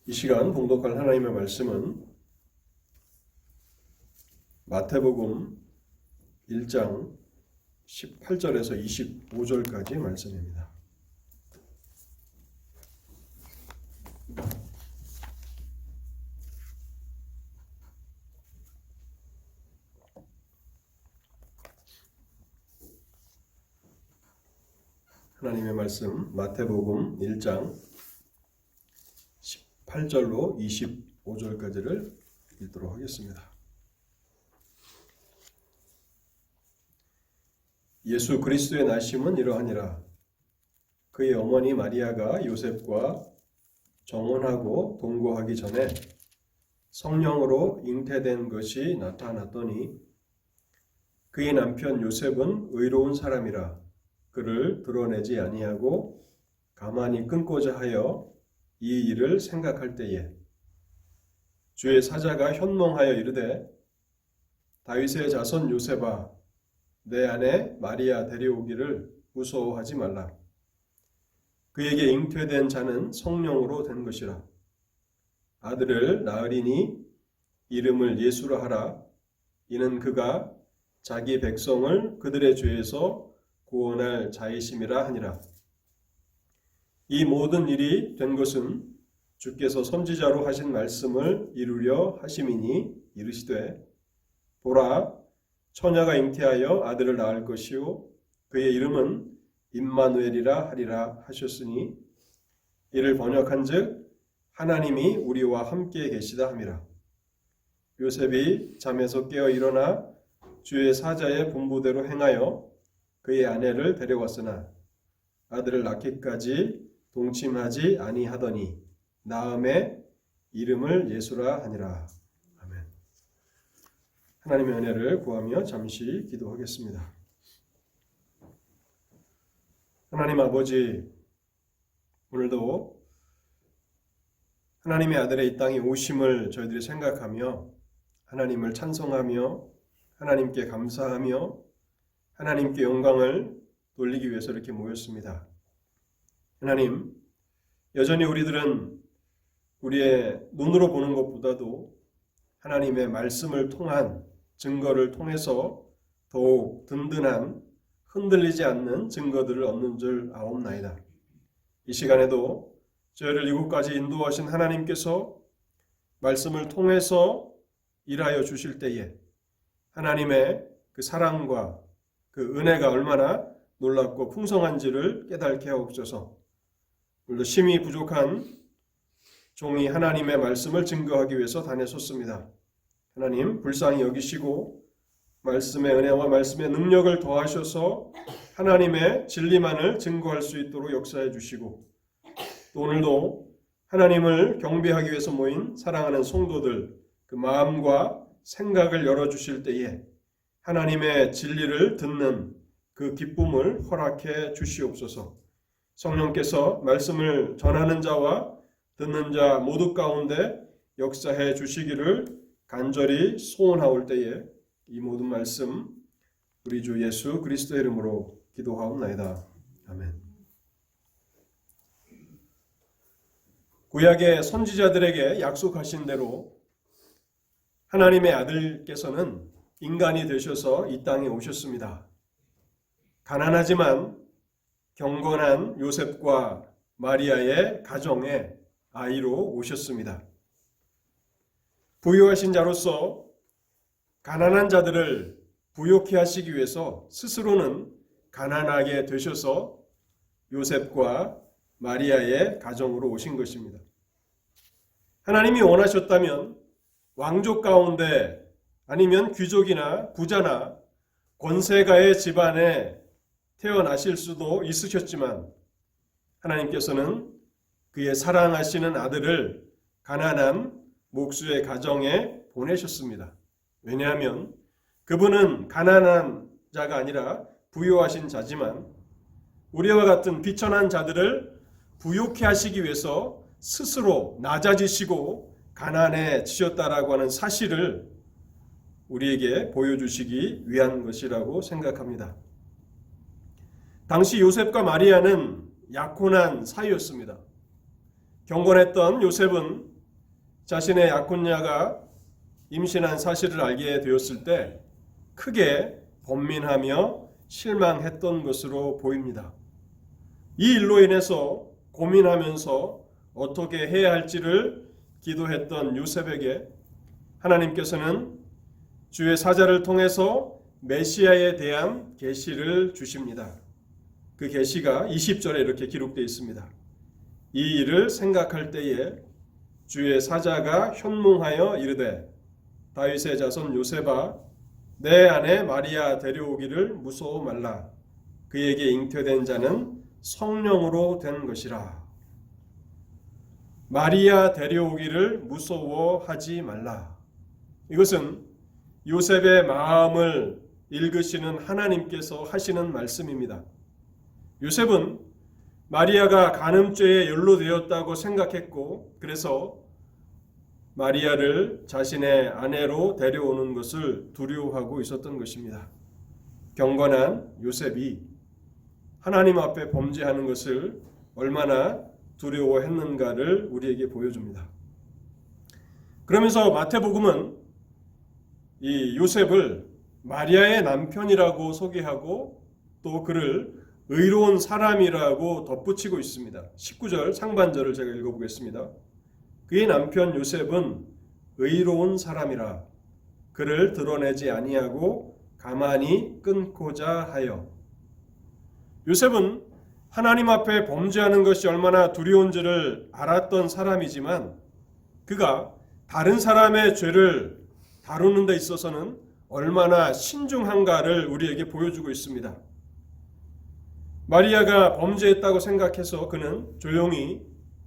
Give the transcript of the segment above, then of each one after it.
이 시간 봉독할 하나님의 말씀은 마태복음 1장 18절에서 25절까지 말씀입니다. 하나님의 말씀 마태복음 1장 18절로 25절까지를 읽도록 하겠습니다. 예수 그리스도의 나심은 이러하니라. 그의 어머니 마리아가 요셉과 정혼하고 동거하기 전에 성령으로 잉태된 것이 나타났더니 그의 남편 요셉은 의로운 사람이라 그를 드러내지 아니하고 가만히 끊고자 하여 이 일을 생각할 때에 주의 사자가 현몽하여 이르되 다윗의 자손 요셉아 내 아내 마리아 데려오기를 무서워하지 말라. 그에게 잉태된 자는 성령으로 된 것이라. 아들을 낳으리니 이름을 예수라 하라. 이는 그가 자기 백성을 그들의 죄에서 구원할 자이심이라 하니라. 이 모든 일이 된 것은 주께서 선지자로 하신 말씀을 이루려 하심이니 이르시되 보라 처녀가 잉태하여 아들을 낳을 것이요 그의 이름은 임마누엘이라 하리라 하셨으니 이를 번역한즉 하나님이 우리와 함께 계시다 함이라. 요셉이 잠에서 깨어 일어나 주의 사자의 분부대로 행하여 그의 아내를 데려왔으나 아들을 낳기까지 동침하지 아니하더니 나음에 이름을 예수라 하니라. 아멘. 하나님의 은혜를 구하며 잠시 기도하겠습니다. 하나님 아버지, 오늘도 하나님의 아들의 이 땅에 오심을 저희들이 생각하며 하나님을 찬송하며 하나님께 감사하며 하나님께 영광을 돌리기 위해서 이렇게 모였습니다. 하나님, 여전히 우리들은 우리의 눈으로 보는 것보다도 하나님의 말씀을 통한 증거를 통해서 더욱 든든한 흔들리지 않는 증거들을 얻는 줄 아옵나이다. 이 시간에도 저희를 이곳까지 인도하신 하나님께서 말씀을 통해서 일하여 주실 때에 하나님의 그 사랑과 그 은혜가 얼마나 놀랍고 풍성한지를 깨닫게 하옵소서. 오늘도 심히 부족한 종이 하나님의 말씀을 증거하기 위해서 단에 섰습니다. 하나님 불쌍히 여기시고 말씀의 은혜와 말씀의 능력을 더하셔서 하나님의 진리만을 증거할 수 있도록 역사해 주시고 또 오늘도 하나님을 경배하기 위해서 모인 사랑하는 성도들 그 마음과 생각을 열어주실 때에 하나님의 진리를 듣는 그 기쁨을 허락해 주시옵소서. 성령께서 말씀을 전하는 자와 듣는 자 모두 가운데 역사해 주시기를 간절히 소원하올 때에 이 모든 말씀 우리 주 예수 그리스도의 이름으로 기도하옵나이다. 아멘. 구약의 선지자들에게 약속하신 대로 하나님의 아들께서는 인간이 되셔서 이 땅에 오셨습니다. 가난하지만 경건한 요셉과 마리아의 가정에 아이로 오셨습니다. 부유하신 자로서 가난한 자들을 부욕해 하시기 위해서 스스로는 가난하게 되셔서 요셉과 마리아의 가정으로 오신 것입니다. 하나님이 원하셨다면 왕족 가운데 아니면 귀족이나 부자나 권세가의 집안에 태어나실 수도 있으셨지만 하나님께서는 그의 사랑하시는 아들을 가난한 목수의 가정에 보내셨습니다. 왜냐하면 그분은 가난한 자가 아니라 부유하신 자지만 우리와 같은 비천한 자들을 부욕해 하시기 위해서 스스로 낮아지시고 가난해지셨다라고 하는 사실을 우리에게 보여주시기 위한 것이라고 생각합니다. 당시 요셉과 마리아는 약혼한 사이였습니다. 경건했던 요셉은 자신의 약혼녀가 임신한 사실을 알게 되었을 때 크게 번민하며 실망했던 것으로 보입니다. 이 일로 인해서 고민하면서 어떻게 해야 할지를 기도했던 요셉에게 하나님께서는 주의 사자를 통해서 메시아에 대한 계시를 주십니다. 그 계시가 20절에 이렇게 기록되어 있습니다. 이 일을 생각할 때에 주의 사자가 현몽하여 이르되 다윗의 자손 요셉아 내 아내 마리아 데려오기를 무서워 말라. 그에게 잉태된 자는 성령으로 된 것이라. 마리아 데려오기를 무서워하지 말라. 이것은 요셉의 마음을 읽으시는 하나님께서 하시는 말씀입니다. 요셉은 마리아가 간음죄에 연루되었다고 생각했고 그래서 마리아를 자신의 아내로 데려오는 것을 두려워하고 있었던 것입니다. 경건한 요셉이 하나님 앞에 범죄하는 것을 얼마나 두려워했는가를 우리에게 보여줍니다. 그러면서 마태복음은 이 요셉을 마리아의 남편이라고 소개하고 또 그를 의로운 사람이라고 덧붙이고 있습니다. 19절 상반절을 제가 읽어보겠습니다. 그의 남편 요셉은 의로운 사람이라 그를 드러내지 아니하고 가만히 끊고자 하여. 요셉은 하나님 앞에 범죄하는 것이 얼마나 두려운지를 알았던 사람이지만 그가 다른 사람의 죄를 다루는 데 있어서는 얼마나 신중한가를 우리에게 보여주고 있습니다. 마리아가 범죄했다고 생각해서 그는 조용히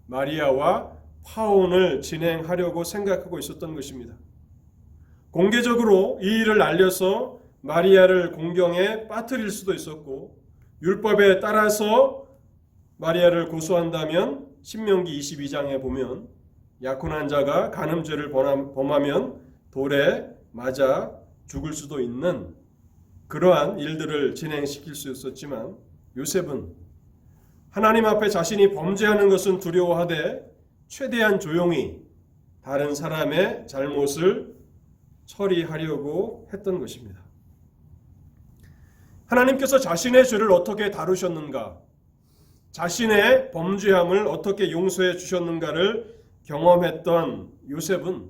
마리아와 파혼을 진행하려고 생각하고 있었던 것입니다. 공개적으로 이 일을 알려서 마리아를 공경에 빠뜨릴 수도 있었고 율법에 따라서 마리아를 고소한다면 신명기 22장에 보면 약혼한 자가 간음죄를 범하면 돌에 맞아 죽을 수도 있는 그러한 일들을 진행시킬 수 있었지만 요셉은 하나님 앞에 자신이 범죄하는 것은 두려워하되 최대한 조용히 다른 사람의 잘못을 처리하려고 했던 것입니다. 하나님께서 자신의 죄를 어떻게 다루셨는가, 자신의 범죄함을 어떻게 용서해 주셨는가를 경험했던 요셉은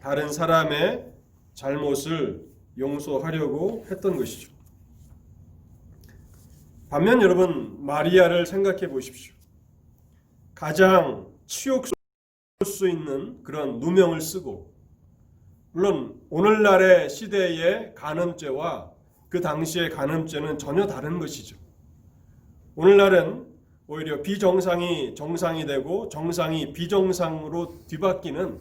다른 사람의 잘못을 용서하려고 했던 것이죠. 반면 여러분 마리아를 생각해 보십시오. 가장 치욕스러울 수 있는 그런 누명을 쓰고 물론 오늘날의 시대의 간음죄와 그 당시의 간음죄는 전혀 다른 것이죠. 오늘날은 오히려 비정상이 정상이 되고 정상이 비정상으로 뒤바뀌는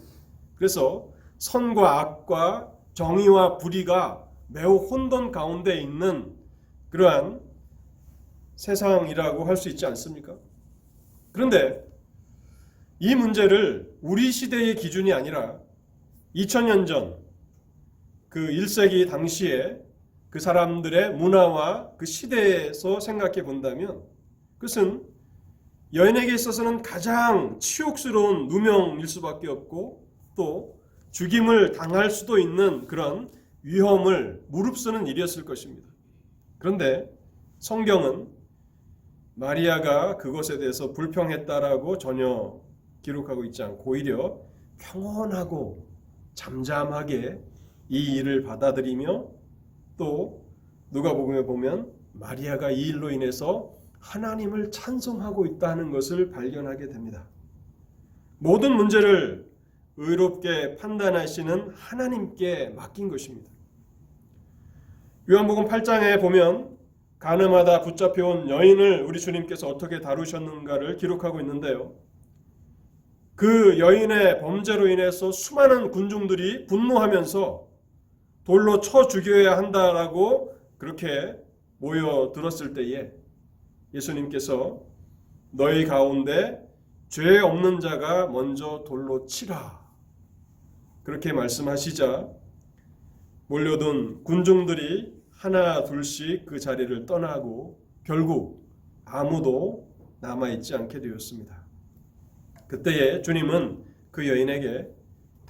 그래서 선과 악과 정의와 불의가 매우 혼돈 가운데 있는 그러한 세상이라고 할 수 있지 않습니까? 그런데 이 문제를 우리 시대의 기준이 아니라 2000년 전 그 1세기 당시에 그 사람들의 문화와 그 시대에서 생각해 본다면 그것은 여인에게 있어서는 가장 치욕스러운 누명일 수밖에 없고 또 죽임을 당할 수도 있는 그런 위험을 무릅쓰는 일이었을 것입니다. 그런데 성경은 마리아가 그것에 대해서 불평했다라고 전혀 기록하고 있지 않고 오히려 평온하고 잠잠하게 이 일을 받아들이며 또 누가복음에 보면 마리아가 이 일로 인해서 하나님을 찬송하고 있다는 것을 발견하게 됩니다. 모든 문제를 의롭게 판단하시는 하나님께 맡긴 것입니다. 요한복음 8장에 보면 간음하다 붙잡혀온 여인을 우리 주님께서 어떻게 다루셨는가를 기록하고 있는데요. 그 여인의 범죄로 인해서 수많은 군중들이 분노하면서 돌로 쳐 죽여야 한다라고 그렇게 모여들었을 때에 예수님께서 너희 가운데 죄 없는 자가 먼저 돌로 치라 그렇게 말씀하시자 몰려든 군중들이 하나 둘씩 그 자리를 떠나고 결국 아무도 남아있지 않게 되었습니다. 그때에 주님은 그 여인에게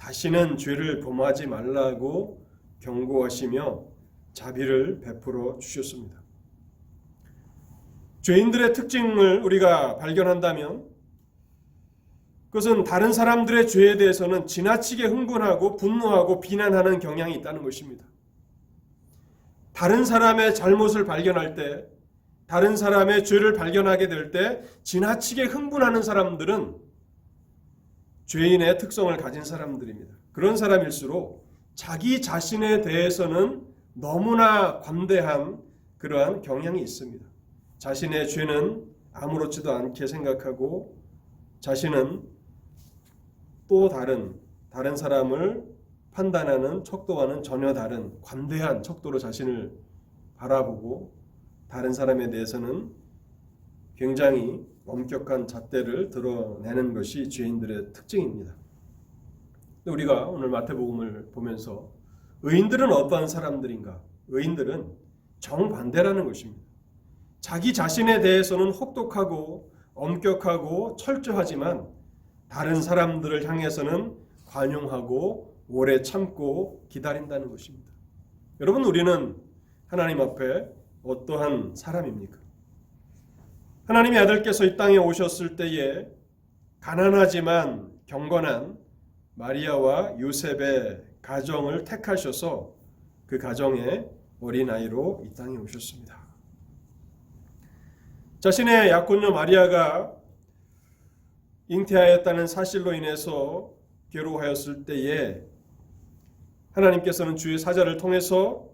다시는 죄를 범하지 말라고 경고하시며 자비를 베풀어 주셨습니다. 죄인들의 특징을 우리가 발견한다면 그것은 다른 사람들의 죄에 대해서는 지나치게 흥분하고 분노하고 비난하는 경향이 있다는 것입니다. 다른 사람의 잘못을 발견할 때, 다른 사람의 죄를 발견하게 될 때 지나치게 흥분하는 사람들은 죄인의 특성을 가진 사람들입니다. 그런 사람일수록 자기 자신에 대해서는 너무나 관대한 그러한 경향이 있습니다. 자신의 죄는 아무렇지도 않게 생각하고 자신은 또 다른 사람을 판단하는 척도와는 전혀 다른 관대한 척도로 자신을 바라보고 다른 사람에 대해서는 굉장히 엄격한 잣대를 드러내는 것이 죄인들의 특징입니다. 우리가 오늘 마태복음을 보면서 의인들은 어떠한 사람들인가? 의인들은 정반대라는 것입니다. 자기 자신에 대해서는 혹독하고 엄격하고 철저하지만 다른 사람들을 향해서는 관용하고 오래 참고 기다린다는 것입니다. 여러분, 우리는 하나님 앞에 어떠한 사람입니까? 하나님의 아들께서 이 땅에 오셨을 때에 가난하지만 경건한 마리아와 요셉의 가정을 택하셔서 그 가정의 어린아이로 이 땅에 오셨습니다. 자신의 약혼녀 마리아가 잉태하였다는 사실로 인해서 괴로워하였을 때에 하나님께서는 주의 사자를 통해서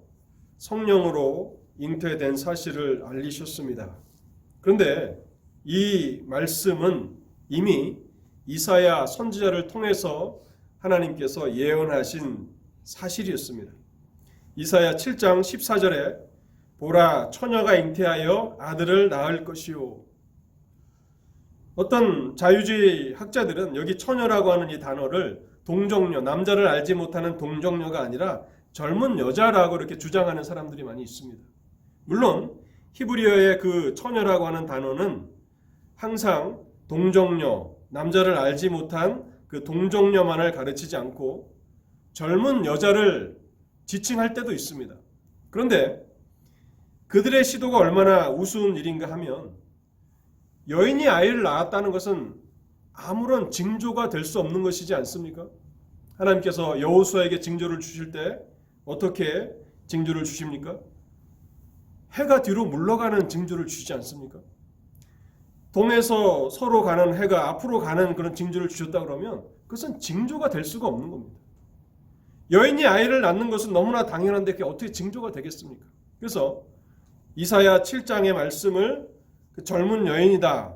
성령으로 잉태된 사실을 알리셨습니다. 그런데 이 말씀은 이미 이사야 선지자를 통해서 하나님께서 예언하신 사실이었습니다. 이사야 7장 14절에 보라, 처녀가 잉태하여 아들을 낳을 것이요. 어떤 자유주의 학자들은 여기 처녀라고 하는 이 단어를 동정녀, 남자를 알지 못하는 동정녀가 아니라 젊은 여자라고 이렇게 주장하는 사람들이 많이 있습니다. 물론 히브리어의 그 처녀라고 하는 단어는 항상 동정녀, 남자를 알지 못한 그 동정녀만을 가르치지 않고 젊은 여자를 지칭할 때도 있습니다. 그런데 그들의 시도가 얼마나 우스운 일인가 하면 여인이 아이를 낳았다는 것은 아무런 징조가 될 수 없는 것이지 않습니까? 하나님께서 여호수아에게 징조를 주실 때 어떻게 징조를 주십니까? 해가 뒤로 물러가는 징조를 주시지 않습니까? 동에서 서로 가는 해가 앞으로 가는 그런 징조를 주셨다 그러면 그것은 징조가 될 수가 없는 겁니다. 여인이 아이를 낳는 것은 너무나 당연한데 그게 어떻게 징조가 되겠습니까? 그래서 이사야 7장의 말씀을 그 젊은 여인이다,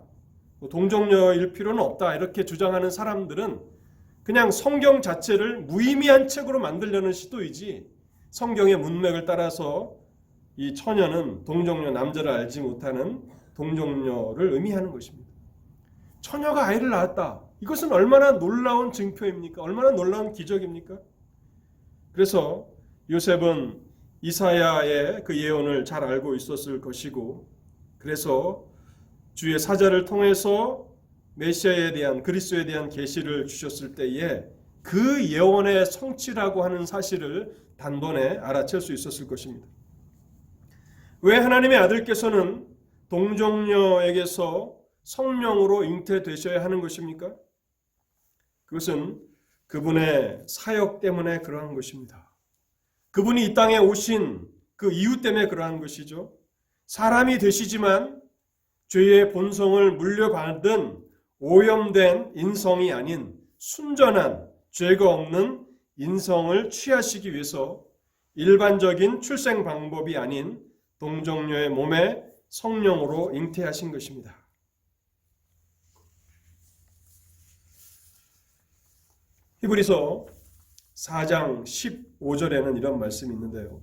동정녀일 필요는 없다 이렇게 주장하는 사람들은 그냥 성경 자체를 무의미한 책으로 만들려는 시도이지 성경의 문맥을 따라서 이 처녀는 동정녀, 남자를 알지 못하는 동정녀를 의미하는 것입니다. 처녀가 아이를 낳았다. 이것은 얼마나 놀라운 증표입니까? 얼마나 놀라운 기적입니까? 그래서 요셉은 이사야의 그 예언을 잘 알고 있었을 것이고 그래서 주의 사자를 통해서 메시아에 대한 그리스도에 대한 계시를 주셨을 때에 그 예언의 성취라고 하는 사실을 단번에 알아챌 수 있었을 것입니다. 왜 하나님의 아들께서는 동정녀에게서 성령으로 잉태되셔야 하는 것입니까? 그것은 그분의 사역 때문에 그러한 것입니다. 그분이 이 땅에 오신 그 이유 때문에 그러한 것이죠. 사람이 되시지만 죄의 본성을 물려받은 오염된 인성이 아닌 순전한 죄가 없는 인성을 취하시기 위해서 일반적인 출생 방법이 아닌 동정녀의 몸에 성령으로 잉태하신 것입니다. 히브리서 4장 15절에는 이런 말씀이 있는데요.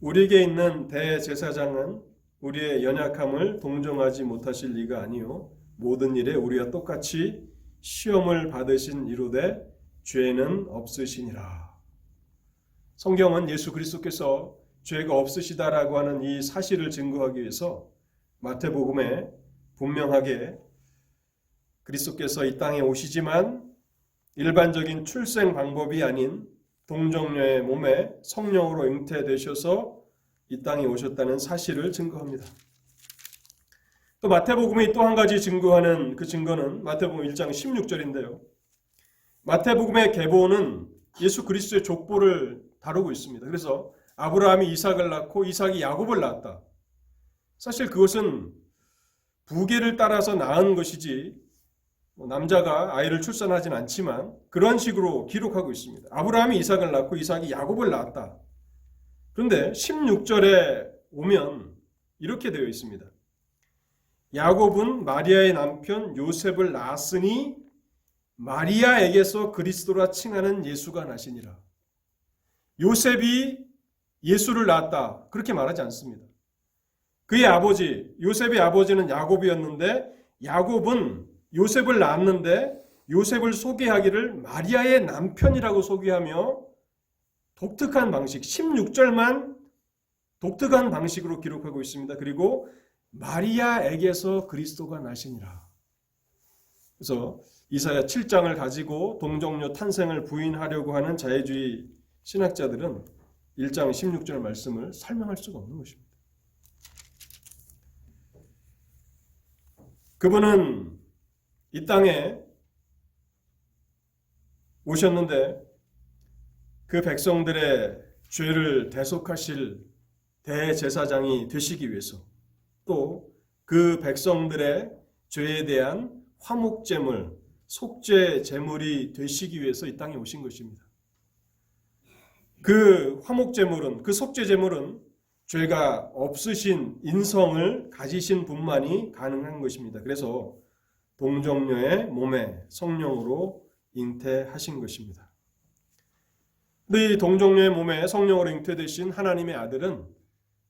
우리에게 있는 대제사장은 우리의 연약함을 동정하지 못하실 리가 아니요 모든 일에 우리와 똑같이 시험을 받으신 이로되 죄는 없으시니라. 성경은 예수 그리스도께서 죄가 없으시다라고 하는 이 사실을 증거하기 위해서 마태복음에 분명하게 그리스도께서 이 땅에 오시지만 일반적인 출생 방법이 아닌 동정녀의 몸에 성령으로 잉태되셔서 이 땅에 오셨다는 사실을 증거합니다. 또 마태복음이 또 한 가지 증거하는 그 증거는 마태복음 1장 16절인데요. 마태복음의 계보는 예수 그리스도의 족보를 다루고 있습니다. 그래서 아브라함이 이삭을 낳고 이삭이 야곱을 낳았다. 사실 그것은 부계를 따라서 낳은 것이지 남자가 아이를 출산하진 않지만 그런 식으로 기록하고 있습니다. 아브라함이 이삭을 낳고 이삭이 야곱을 낳았다. 그런데 16절에 오면 이렇게 되어 있습니다. 야곱은 마리아의 남편 요셉을 낳았으니 마리아에게서 그리스도라 칭하는 예수가 나시니라. 요셉이 예수를 낳았다. 그렇게 말하지 않습니다. 그의 아버지, 요셉의 아버지는 야곱이었는데 야곱은 요셉을 낳았는데 요셉을 소개하기를 마리아의 남편이라고 소개하며 독특한 방식, 16절만 독특한 방식으로 기록하고 있습니다. 그리고 마리아에게서 그리스도가 나시니라. 그래서 이사야 7장을 가지고 동정녀 탄생을 부인하려고 하는 자유주의 신학자들은 1장 16절 말씀을 설명할 수가 없는 것입니다. 그분은 이 땅에 오셨는데 그 백성들의 죄를 대속하실 대제사장이 되시기 위해서 또 그 백성들의 죄에 대한 화목제물, 속죄 제물이 되시기 위해서 이 땅에 오신 것입니다. 그 화목제물은, 그 속죄 제물은 죄가 없으신 인성을 가지신 분만이 가능한 것입니다. 그래서 동정녀의 몸에 성령으로 잉태하신 것입니다. 근데 이 동정녀의 몸에 성령으로 잉태되신 하나님의 아들은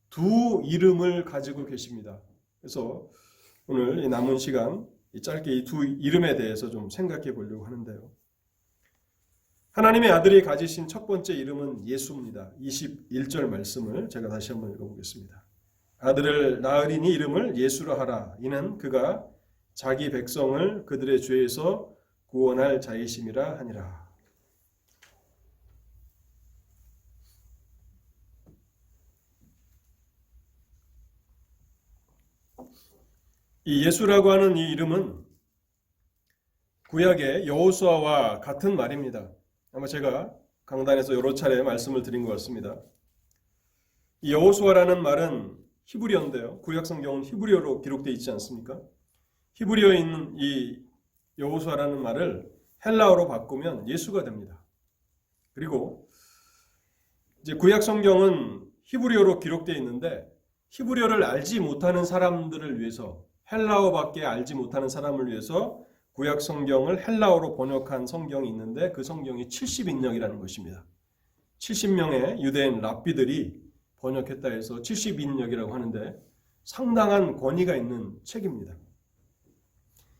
두 이름을 가지고 계십니다. 그래서 오늘 이 남은 시간 짧게 이 두 이름에 대해서 좀 생각해 보려고 하는데요. 하나님의 아들이 가지신 첫 번째 이름은 예수입니다. 21절 말씀을 제가 다시 한번 읽어보겠습니다. 아들을 낳으리니 이름을 예수라 하라. 이는 그가 자기 백성을 그들의 죄에서 구원할 자이심이라 하니라. 이 예수라고 하는 이 이름은 구약의 여호수아와 같은 말입니다. 아마 제가 강단에서 여러 차례 말씀을 드린 것 같습니다. 이 여호수아라는 말은 히브리어인데요. 구약 성경은 히브리어로 기록되어 있지 않습니까? 히브리어에 있는 이 여호수아라는 말을 헬라어로 바꾸면 예수가 됩니다. 그리고 이제 구약 성경은 히브리어로 기록되어 있는데 히브리어를 알지 못하는 사람들을 위해서 헬라어밖에 알지 못하는 사람을 위해서 구약 성경을 헬라어로 번역한 성경이 있는데 그 성경이 70인역이라는 것입니다. 70명의 유대인 랍비들이 번역했다 해서 70인역이라고 하는데 상당한 권위가 있는 책입니다.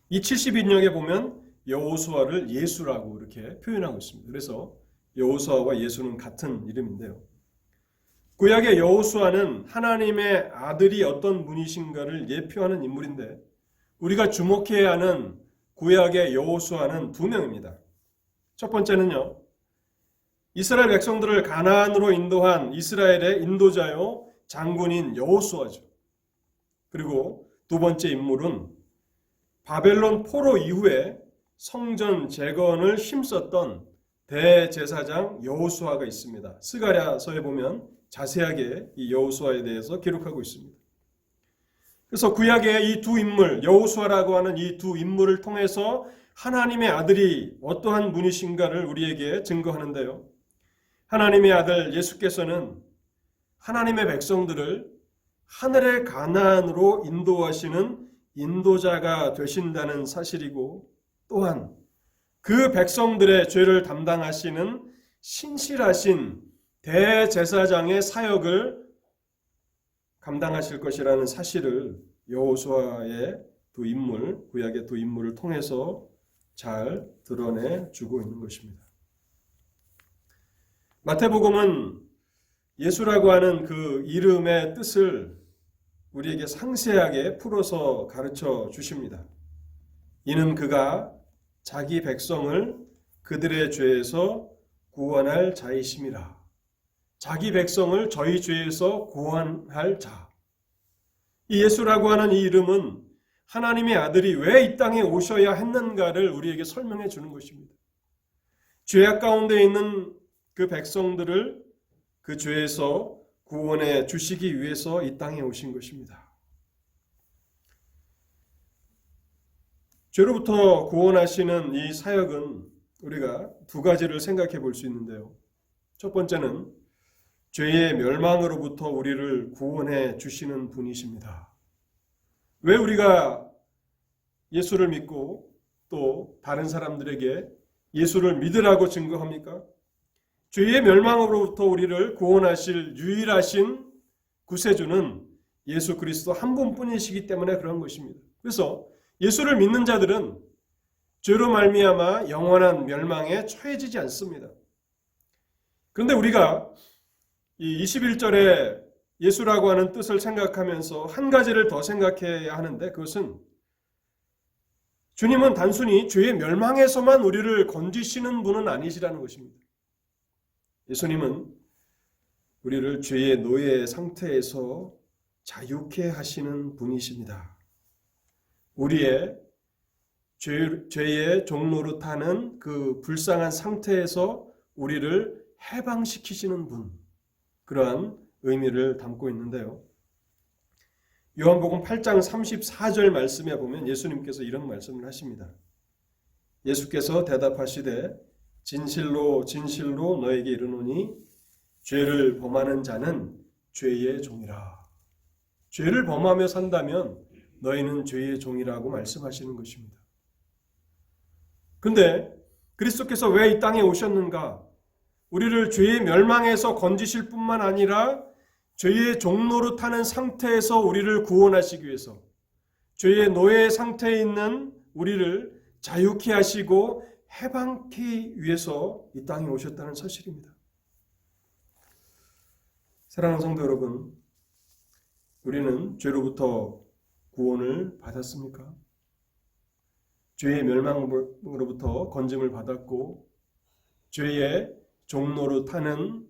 이 70인역에 보면 여호수아를 예수라고 이렇게 표현하고 있습니다. 그래서 여호수아와 예수는 같은 이름인데요. 구약의 여호수아는 하나님의 아들이 어떤 분이신가를 예표하는 인물인데 우리가 주목해야 하는 구약의 여호수아는 두 명입니다. 첫 번째는요. 이스라엘 백성들을 가나안으로 인도한 이스라엘의 인도자요 장군인 여호수아죠. 그리고 두 번째 인물은 바벨론 포로 이후에 성전 재건을 힘썼던 대제사장 여호수아가 있습니다. 스가랴서에 보면 자세하게 이 여호수아에 대해서 기록하고 있습니다. 그래서 구약의 이 두 인물, 여호수아라고 하는 이 두 인물을 통해서 하나님의 아들이 어떠한 분이신가를 우리에게 증거하는데요. 하나님의 아들 예수께서는 하나님의 백성들을 하늘의 가나안으로 인도하시는 인도자가 되신다는 사실이고 또한 그 백성들의 죄를 담당하시는 신실하신 대제사장의 사역을 감당하실 것이라는 사실을 여호수아의 두 인물, 구약의 두 인물을 통해서 잘 드러내주고 있는 것입니다. 마태복음은 예수라고 하는 그 이름의 뜻을 우리에게 상세하게 풀어서 가르쳐 주십니다. 이는 그가 자기 백성을 그들의 죄에서 구원할 자이심이라. 자기 백성을 저희 죄에서 구원할 자. 이 예수라고 하는 이 이름은 하나님의 아들이 왜 이 땅에 오셔야 했는가를 우리에게 설명해 주는 것입니다. 죄악 가운데 있는 그 백성들을 그 죄에서 구원해 주시기 위해서 이 땅에 오신 것입니다. 죄로부터 구원하시는 이 사역은 우리가 두 가지를 생각해 볼 수 있는데요. 첫 번째는 죄의 멸망으로부터 우리를 구원해 주시는 분이십니다. 왜 우리가 예수를 믿고 또 다른 사람들에게 예수를 믿으라고 증거합니까? 죄의 멸망으로부터 우리를 구원하실 유일하신 구세주는 예수 그리스도 한 분뿐이시기 때문에 그런 것입니다. 그래서 예수를 믿는 자들은 죄로 말미암아 영원한 멸망에 처해지지 않습니다. 그런데 우리가 이 21절에 예수라고 하는 뜻을 생각하면서 한 가지를 더 생각해야 하는데, 그것은 주님은 단순히 죄의 멸망에서만 우리를 건지시는 분은 아니시라는 것입니다. 예수님은 우리를 죄의 노예 상태에서 자유케 하시는 분이십니다. 우리의 죄의 종노릇하는 그 불쌍한 상태에서 우리를 해방시키시는 분, 그러한 의미를 담고 있는데요. 요한복음 8장 34절 말씀에 보면 예수님께서 이런 말씀을 하십니다. 예수께서 대답하시되 진실로 진실로 너에게 이르노니 죄를 범하는 자는 죄의 종이라. 죄를 범하며 산다면 너희는 죄의 종이라고 말씀하시는 것입니다. 그런데 그리스도께서 왜 이 땅에 오셨는가? 우리를 죄의 멸망에서 건지실 뿐만 아니라 죄의 종노릇하는 상태에서 우리를 구원하시기 위해서, 죄의 노예 상태에 있는 우리를 자유케 하시고 해방케 위해서 이 땅에 오셨다는 사실입니다. 사랑하는 성도 여러분, 우리는 죄로부터 구원을 받았습니까? 죄의 멸망으로부터 건짐을 받았고 죄의 종노릇하는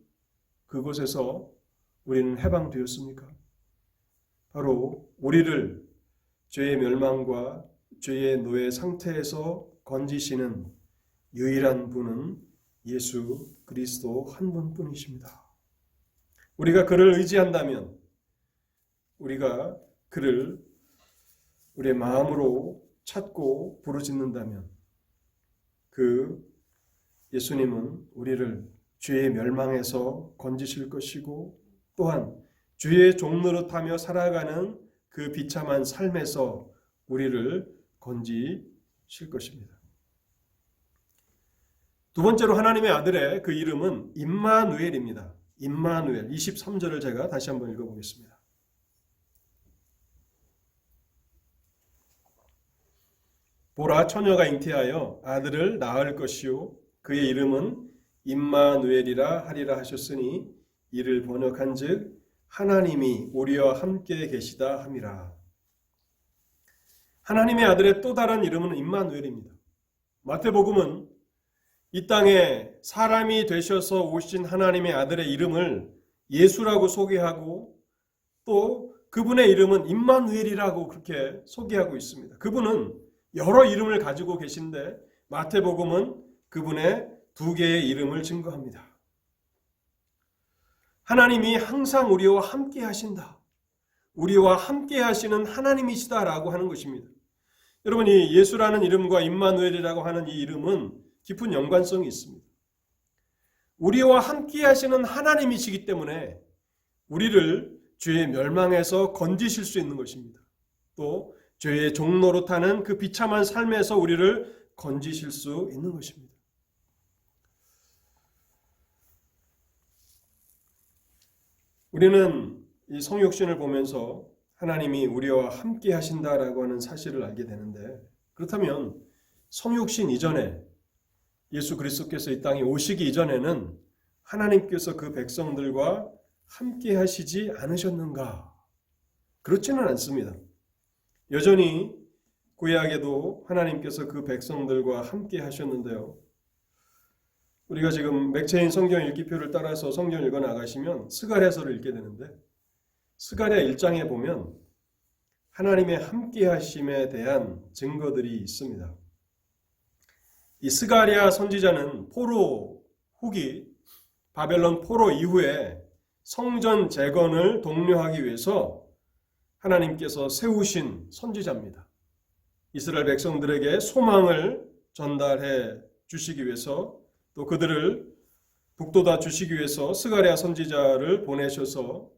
그곳에서 우리는 해방되었습니까? 바로 우리를 죄의 멸망과 죄의 노예 상태에서 건지시는 유일한 분은 예수 그리스도 한 분뿐이십니다. 우리가 그를 의지한다면, 우리가 그를 우리의 마음으로 찾고 부르짖는다면 그 예수님은 우리를 죄의 멸망에서 건지실 것이고, 또한 죄의 종노릇하며 살아가는 그 비참한 삶에서 우리를 건지실 것입니다. 두 번째로 하나님의 아들의 그 이름은 임마누엘입니다. 임마누엘. 23절을 제가 다시 한번 읽어보겠습니다. 보라, 처녀가 잉태하여 아들을 낳을 것이요 그의 이름은 임마누엘이라 하리라 하셨으니 이를 번역한즉 하나님이 우리와 함께 계시다 함이라. 하나님의 아들의 또 다른 이름은 임마누엘입니다. 마태복음은 이 땅에 사람이 되셔서 오신 하나님의 아들의 이름을 예수라고 소개하고 또 그분의 이름은 임마누엘이라고 그렇게 소개하고 있습니다. 그분은 여러 이름을 가지고 계신데 마태복음은 그분의 두 개의 이름을 증거합니다. 하나님이 항상 우리와 함께 하신다. 우리와 함께 하시는 하나님이시다라고 하는 것입니다. 여러분, 이 예수라는 이름과 임마누엘이라고 하는 이 이름은 깊은 연관성이 있습니다. 우리와 함께 하시는 하나님이시기 때문에 우리를 죄의 멸망에서 건지실 수 있는 것입니다. 또 죄의 종노릇하는 그 비참한 삶에서 우리를 건지실 수 있는 것입니다. 우리는 이 성육신을 보면서 하나님이 우리와 함께 하신다라고 하는 사실을 알게 되는데, 그렇다면 성육신 이전에 예수 그리스도께서 이 땅에 오시기 이전에는 하나님께서 그 백성들과 함께 하시지 않으셨는가? 그렇지는 않습니다. 여전히 구약에도 하나님께서 그 백성들과 함께 하셨는데요. 우리가 지금 맥체인 성경 읽기표를 따라서 성경 읽어 나가시면 스가랴서를 읽게 되는데 스가랴 1장에 보면 하나님의 함께 하심에 대한 증거들이 있습니다. 이 스가랴 선지자는 포로 후기 바벨론 포로 이후에 성전 재건을 독려하기 위해서 하나님께서 세우신 선지자입니다. 이스라엘 백성들에게 소망을 전달해 주시기 위해서 또 그들을 북돋아 주시기 위해서 스가랴 선지자를 보내셔서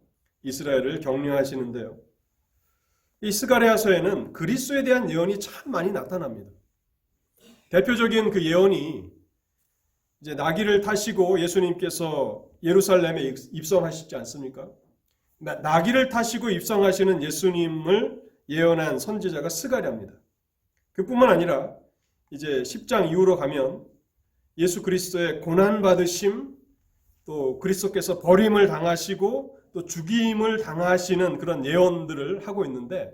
이스라엘을 격려하시는데요. 이 스가랴서에는 그리스도에 대한 예언이 참 많이 나타납니다. 대표적인 그 예언이 이제 나귀를 타시고 예수님께서 예루살렘에 입성하시지 않습니까? 나귀를 타시고 입성하시는 예수님을 예언한 선지자가 스가랴입니다. 그뿐만 아니라 이제 10장 이후로 가면 예수 그리스도의 고난받으심, 또 그리스도께서 버림을 당하시고 또 죽임을 당하시는 그런 예언들을 하고 있는데,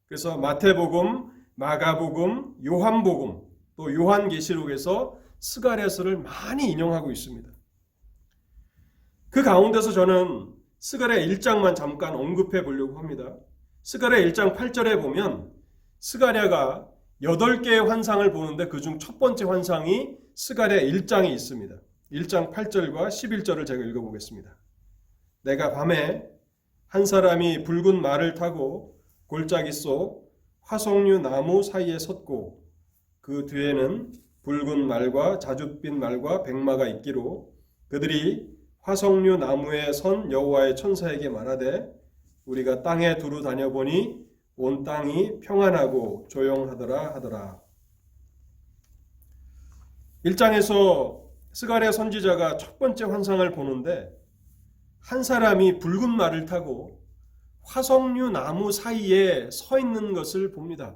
그래서 마태복음, 마가복음, 요한복음, 또 요한계시록에서 스가랴서를 많이 인용하고 있습니다. 그 가운데서 저는 스가랴 1장만 잠깐 언급해 보려고 합니다. 스가랴 1장 8절에 보면 스가랴가 8개의 환상을 보는데 그중 첫 번째 환상이 스가랴 1장에 있습니다. 1장 8절과 11절을 제가 읽어보겠습니다. 내가 밤에 한 사람이 붉은 말을 타고 골짜기 속 화석류 나무 사이에 섰고 그 뒤에는 붉은 말과 자줏빛 말과 백마가 있기로 그들이 화석류 나무에 선 여호와의 천사에게 말하되 우리가 땅에 두루 다녀보니 온 땅이 평안하고 조용하더라 하더라. 1장에서 스가랴 선지자가 첫 번째 환상을 보는데 한 사람이 붉은 말을 타고 화석류 나무 사이에 서 있는 것을 봅니다.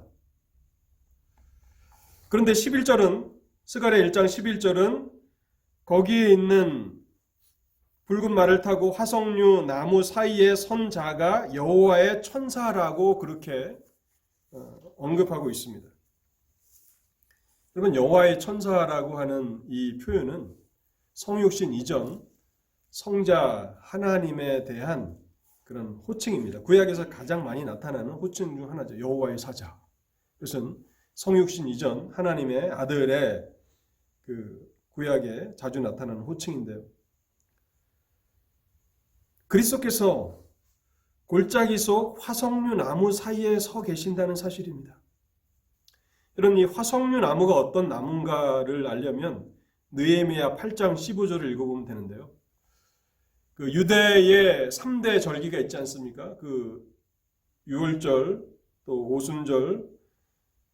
그런데 11절은 스가랴 1장 11절은 거기에 있는 붉은 말을 타고 화석류 나무 사이에 선 자가 여호와의 천사라고 그렇게 언급하고 있습니다. 여러분, 여호와의 천사라고 하는 이 표현은 성육신 이전 성자 하나님에 대한 그런 호칭입니다. 구약에서 가장 많이 나타나는 호칭 중 하나죠. 여호와의 사자. 이것은 성육신 이전 하나님의 아들의 그 구약에 자주 나타나는 호칭인데요. 그리스도께서 골짜기 속 화석류 나무 사이에 서 계신다는 사실입니다. 여러분, 이 화석류 나무가 어떤 나무인가를 알려면 느헤미야 8장 15절을 읽어보면 되는데요. 그 유대의 3대 절기가 있지 않습니까? 그 유월절, 또 오순절,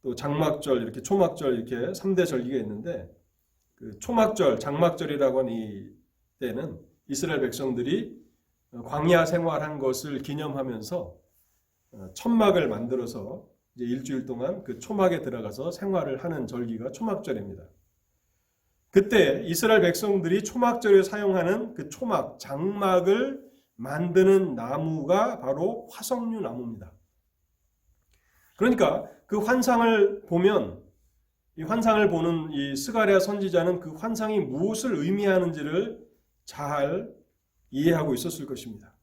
또 장막절, 이렇게 초막절 이렇게 3대 절기가 있는데 그 초막절, 장막절이라고 하는 이 때는 이스라엘 백성들이 광야 생활한 것을 기념하면서 천막을 만들어서 이제 일주일 동안 그 초막에 들어가서 생활을 하는 절기가 초막절입니다. 그때 이스라엘 백성들이 초막절에 사용하는 그 초막, 장막을 만드는 나무가 바로 화석류 나무입니다. 그러니까 그 환상을 보면 이 환상을 보는 이 스가랴 선지자는 그 환상이 무엇을 의미하는지를 잘 이해하고 있었을 것입니다.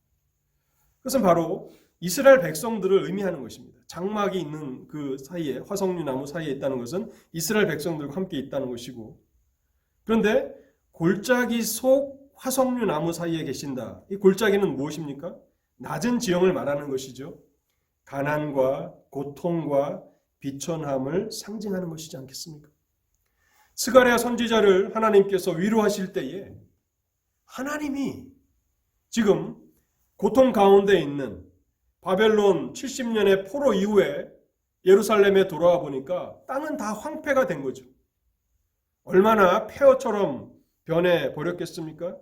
그것은 바로 이스라엘 백성들을 의미하는 것입니다. 장막이 있는 그 사이에, 화석류 나무 사이에 있다는 것은 이스라엘 백성들과 함께 있다는 것이고, 그런데 골짜기 속 화석류 나무 사이에 계신다. 이 골짜기는 무엇입니까? 낮은 지형을 말하는 것이죠. 가난과 고통과 비천함을 상징하는 것이지 않겠습니까? 스가랴 선지자를 하나님께서 위로하실 때에 하나님이 지금 고통 가운데 있는 바벨론 70년의 포로 이후에 예루살렘에 돌아와 보니까 땅은 다 황폐가 된 거죠. 얼마나 폐허처럼 변해 버렸겠습니까?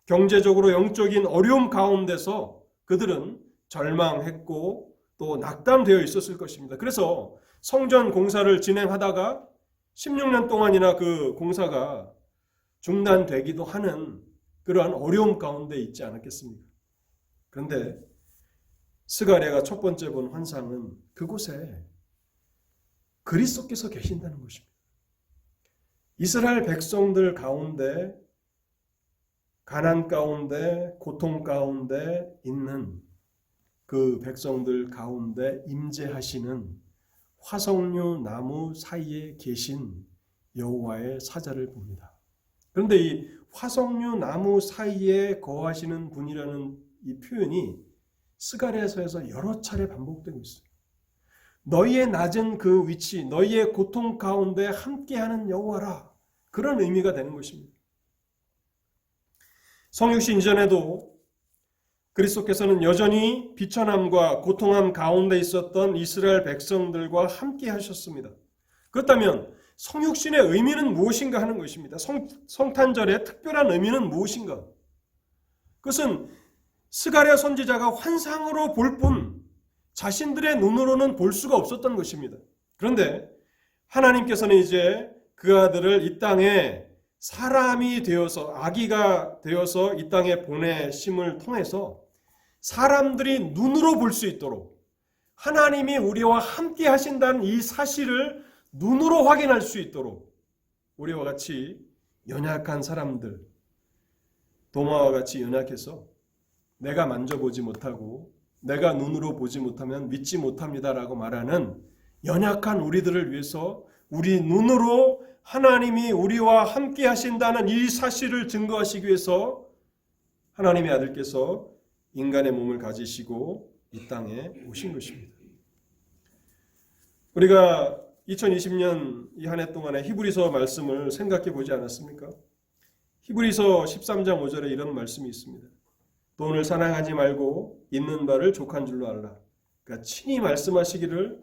경제적으로 영적인 어려움 가운데서 그들은 절망했고 또 낙담되어 있었을 것입니다. 그래서 성전 공사를 진행하다가 16년 동안이나 그 공사가 중단되기도 하는 그러한 어려움 가운데 있지 않았겠습니까? 그런데 스가랴가 첫 번째 본 환상은 그곳에 그리스도께서 계신다는 것입니다. 이스라엘 백성들 가운데 가난 가운데 고통 가운데 있는 그 백성들 가운데 임재하시는 화석류 나무 사이에 계신 여호와의 사자를 봅니다. 그런데 이 화석류 나무 사이에 거하시는 분이라는 이 표현이 스가랴서에서 여러 차례 반복되고 있어요. 너희의 낮은 그 위치, 너희의 고통 가운데 함께하는 여호와라. 그런 의미가 되는 것입니다. 성육신 이전에도 그리스도께서는 여전히 비천함과 고통함 가운데 있었던 이스라엘 백성들과 함께 하셨습니다. 그렇다면 성육신의 의미는 무엇인가 하는 것입니다. 성탄절의 특별한 의미는 무엇인가? 그것은 스가랴 선지자가 환상으로 볼 뿐 자신들의 눈으로는 볼 수가 없었던 것입니다. 그런데 하나님께서는 이제 그 아들을 이 땅에 사람이 되어서 아기가 되어서 이 땅에 보내심을 통해서 사람들이 눈으로 볼 수 있도록 하나님이 우리와 함께 하신다는 이 사실을 눈으로 확인할 수 있도록 우리와 같이 연약한 사람들, 도마와 같이 연약해서 내가 만져보지 못하고 내가 눈으로 보지 못하면 믿지 못합니다라고 말하는 연약한 우리들을 위해서 우리 눈으로 하나님이 우리와 함께 하신다는 이 사실을 증거하시기 위해서 하나님의 아들께서 인간의 몸을 가지시고 이 땅에 오신 것입니다. 우리가 2020년 이 한 해 동안에 히브리서 말씀을 생각해 보지 않았습니까? 히브리서 13장 5절에 이런 말씀이 있습니다. 돈을 사랑하지 말고 있는 바를 족한 줄로 알라. 그러니까 친히 말씀하시기를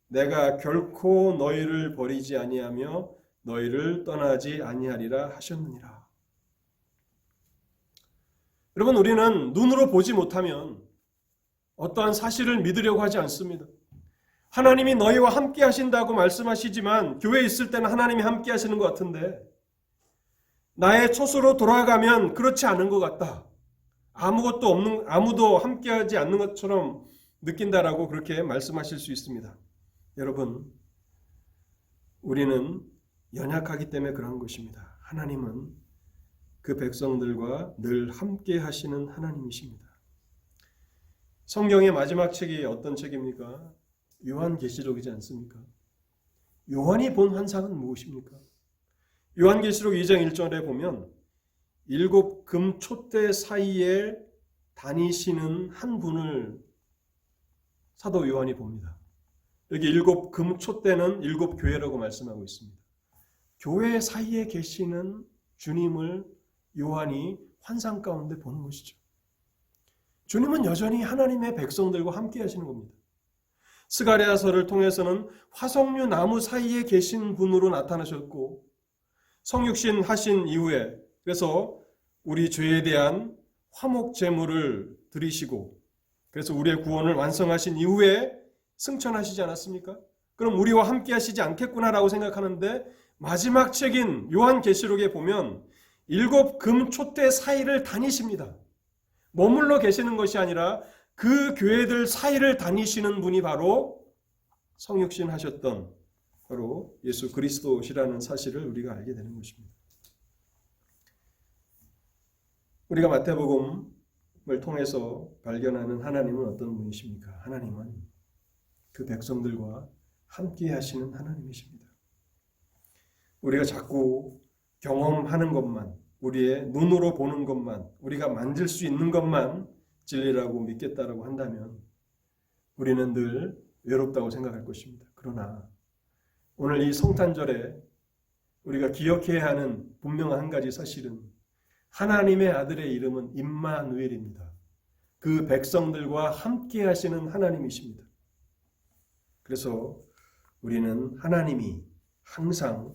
내가 결코 너희를 버리지 아니하며 너희를 떠나지 아니하리라 하셨느니라. 여러분, 우리는 눈으로 보지 못하면 어떠한 사실을 믿으려고 하지 않습니다. 하나님이 너희와 함께 하신다고 말씀하시지만 교회에 있을 때는 하나님이 함께 하시는 것 같은데 나의 처소로 돌아가면 그렇지 않은 것 같다. 아무도 함께하지 않는 것처럼 느낀다라고 그렇게 말씀하실 수 있습니다. 여러분, 우리는 연약하기 때문에 그런 것입니다. 하나님은 그 백성들과 늘 함께 하시는 하나님이십니다. 성경의 마지막 책이 어떤 책입니까? 요한계시록이지 않습니까? 요한이 본 환상은 무엇입니까? 요한계시록 2장 1절에 보면 7 금촛대 사이에 다니시는 한 분을 사도 요한이 봅니다. 여기 7 금촛대는 7 교회라고 말씀하고 있습니다. 교회 사이에 계시는 주님을 요한이 환상 가운데 보는 것이죠. 주님은 여전히 하나님의 백성들과 함께 하시는 겁니다. 스가랴서를 통해서는 화석류 나무 사이에 계신 분으로 나타나셨고 성육신 하신 이후에 그래서 우리 죄에 대한 화목 제물을 드리시고 그래서 우리의 구원을 완성하신 이후에 승천하시지 않았습니까? 그럼 우리와 함께 하시지 않겠구나라고 생각하는데 마지막 책인 요한계시록에 보면 7 금촛대 사이를 다니십니다. 머물러 계시는 것이 아니라 그 교회들 사이를 다니시는 분이 바로 성육신 하셨던 바로 예수 그리스도시라는 사실을 우리가 알게 되는 것입니다. 우리가 마태복음을 통해서 발견하는 하나님은 어떤 분이십니까? 하나님은 그 백성들과 함께 하시는 하나님이십니다. 우리가 자꾸 경험하는 것만, 우리의 눈으로 보는 것만, 우리가 만질 수 있는 것만 진리라고 믿겠다라고 한다면 우리는 늘 외롭다고 생각할 것입니다. 그러나 오늘 이 성탄절에 우리가 기억해야 하는 분명한 한 가지 사실은 하나님의 아들의 이름은 임마누엘입니다. 그 백성들과 함께 하시는 하나님이십니다. 그래서 우리는 하나님이 항상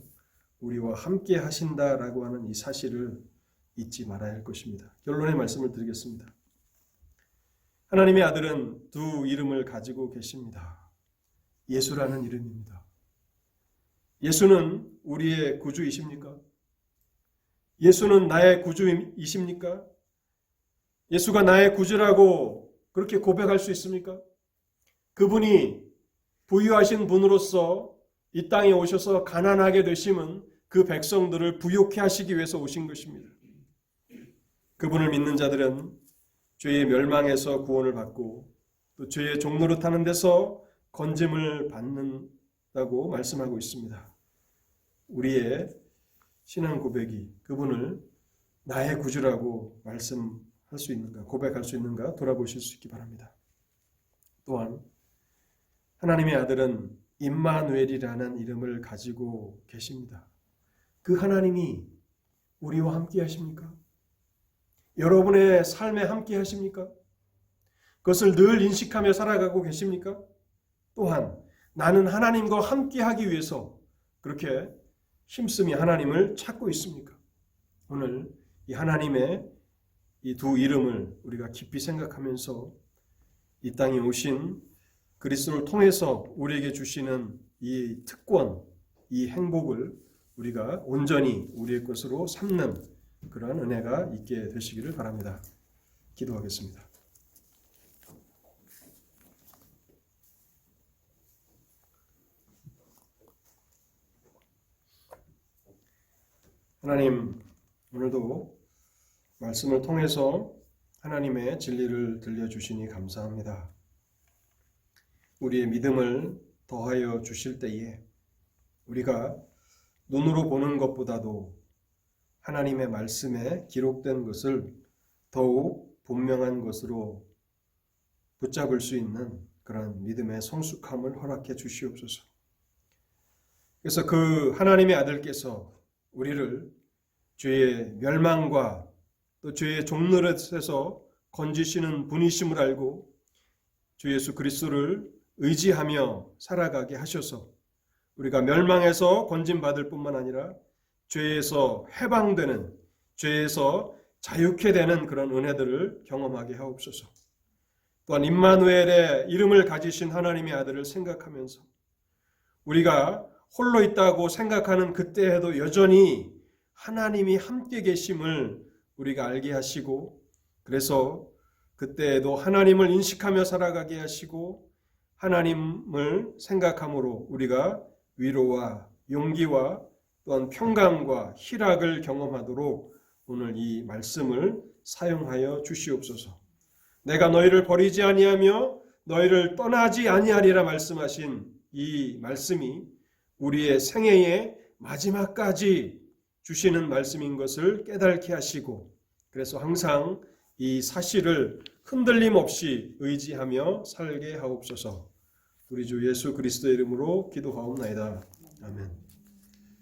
우리와 함께 하신다라고 하는 이 사실을 잊지 말아야 할 것입니다. 결론의 말씀을 드리겠습니다. 하나님의 아들은 두 이름을 가지고 계십니다. 예수라는 이름입니다. 예수는 우리의 구주이십니까? 예수는 나의 구주이십니까? 예수가 나의 구주라고 그렇게 고백할 수 있습니까? 그분이 부유하신 분으로서 이 땅에 오셔서 가난하게 되심은 그 백성들을 부욕해 하시기 위해서 오신 것입니다. 그분을 믿는 자들은 죄의 멸망에서 구원을 받고 또 죄의 종노릇하는 데서 건짐을 받는다고 말씀하고 있습니다. 우리의 신앙 고백이 그분을 나의 구주라고 말씀할 수 있는가, 고백할 수 있는가 돌아보실 수 있기 바랍니다. 또한 하나님의 아들은 임마누엘이라는 이름을 가지고 계십니다. 그 하나님이 우리와 함께 하십니까? 여러분의 삶에 함께 하십니까? 그것을 늘 인식하며 살아가고 계십니까? 또한 나는 하나님과 함께 하기 위해서 그렇게 힘쓰며 하나님을 찾고 있습니까? 오늘 이 하나님의 이 두 이름을 우리가 깊이 생각하면서 이 땅에 오신 그리스도를 통해서 우리에게 주시는 이 특권, 이 행복을 우리가 온전히 우리의 것으로 삼는 그러한 은혜가 있게 되시기를 바랍니다. 기도하겠습니다. 하나님, 오늘도 말씀을 통해서 하나님의 진리를 들려주시니 감사합니다. 우리의 믿음을 더하여 주실 때에 우리가 눈으로 보는 것보다도 하나님의 말씀에 기록된 것을 더욱 분명한 것으로 붙잡을 수 있는 그런 믿음의 성숙함을 허락해 주시옵소서. 그래서 그 하나님의 아들께서 우리를 죄의 멸망과 또 죄의 종노릇에서 건지시는 분이심을 알고 주 예수 그리스도를 의지하며 살아가게 하셔서 우리가 멸망에서 건짐받을 뿐만 아니라 죄에서 해방되는, 죄에서 자유케 되는 그런 은혜들을 경험하게 하옵소서. 또한 임마누엘의 이름을 가지신 하나님의 아들을 생각하면서 우리가 홀로 있다고 생각하는 그때에도 여전히 하나님이 함께 계심을 우리가 알게 하시고 그래서 그때에도 하나님을 인식하며 살아가게 하시고 하나님을 생각함으로 우리가 위로와 용기와 또한 평강과 희락을 경험하도록 오늘 이 말씀을 사용하여 주시옵소서. 내가 너희를 버리지 아니하며 너희를 떠나지 아니하리라 말씀하신 이 말씀이 우리의 생애의 마지막까지 주시는 말씀인 것을 깨닫게 하시고 그래서 항상 이 사실을 흔들림 없이 의지하며 살게 하옵소서. 우리 주 예수 그리스도의 이름으로 기도하옵나이다. 아멘.